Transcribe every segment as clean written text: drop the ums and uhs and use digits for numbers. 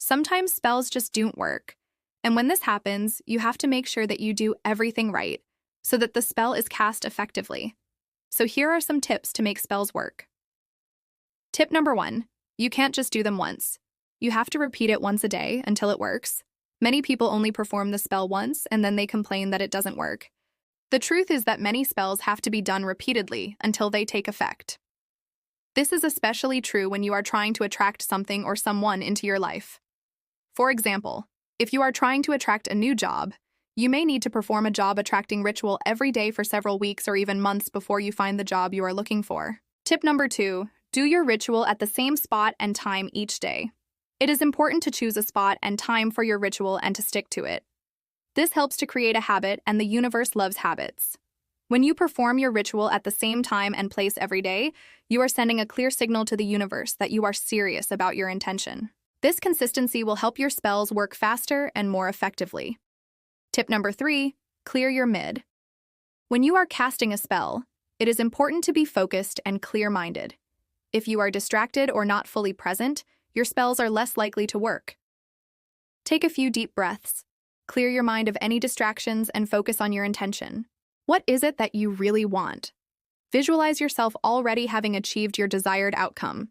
Sometimes spells just don't work. And when this happens, you have to make sure that you do everything right so that the spell is cast effectively. So here are some tips to make spells work. Tip number 1, you can't just do them once. You have to repeat it once a day until it works. Many people only perform the spell once and then they complain that it doesn't work. The truth is that many spells have to be done repeatedly until they take effect. This is especially true when you are trying to attract something or someone into your life. For example, if you are trying to attract a new job, you may need to perform a job-attracting ritual every day for several weeks or even months before you find the job you are looking for. Tip number 2, do your ritual at the same spot and time each day. It is important to choose a spot and time for your ritual and to stick to it. This helps to create a habit, and the universe loves habits. When you perform your ritual at the same time and place every day, you are sending a clear signal to the universe that you are serious about your intention. This consistency will help your spells work faster and more effectively. Tip number 3, clear your mid. When you are casting a spell, it is important to be focused and clear-minded. If you are distracted or not fully present, your spells are less likely to work. Take a few deep breaths. Clear your mind of any distractions and focus on your intention. What is it that you really want? Visualize yourself already having achieved your desired outcome.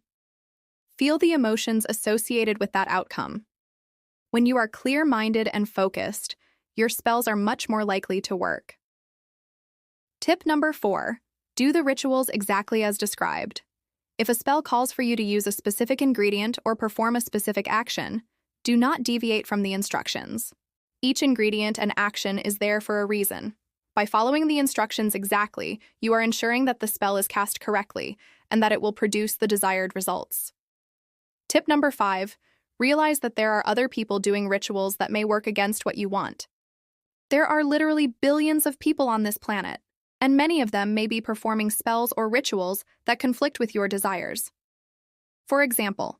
Feel the emotions associated with that outcome. When you are clear-minded and focused, your spells are much more likely to work. Tip number 4, do the rituals exactly as described. If a spell calls for you to use a specific ingredient or perform a specific action, do not deviate from the instructions. Each ingredient and action is there for a reason. By following the instructions exactly, you are ensuring that the spell is cast correctly and that it will produce the desired results. Tip number 5, realize that there are other people doing rituals that may work against what you want. There are literally billions of people on this planet, and many of them may be performing spells or rituals that conflict with your desires. For example,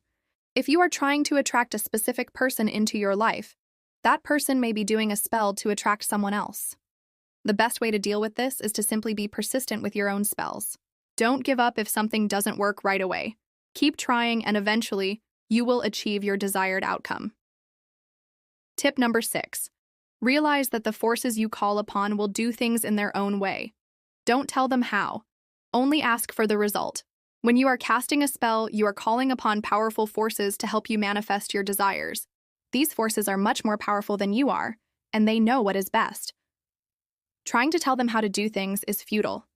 if you are trying to attract a specific person into your life, that person may be doing a spell to attract someone else. The best way to deal with this is to simply be persistent with your own spells. Don't give up if something doesn't work right away. Keep trying, and eventually, you will achieve your desired outcome. Tip number 6, realize that the forces you call upon will do things in their own way. Don't tell them how. Only ask for the result. When you are casting a spell, you are calling upon powerful forces to help you manifest your desires. These forces are much more powerful than you are, and they know what is best. Trying to tell them how to do things is futile.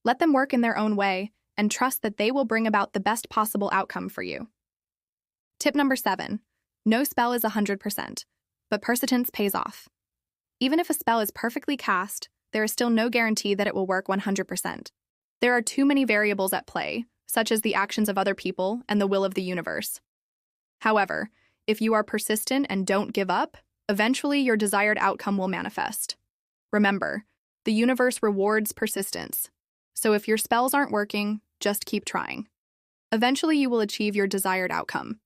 Let them work in their own way and trust that they will bring about the best possible outcome for you. Tip number 7, no spell is 100%, but persistence pays off. Even if a spell is perfectly cast, there is still no guarantee that it will work 100%. There are too many variables at play, such as the actions of other people and the will of the universe. However, if you are persistent and don't give up, eventually your desired outcome will manifest. Remember, the universe rewards persistence. So if your spells aren't working, just keep trying. Eventually you will achieve your desired outcome.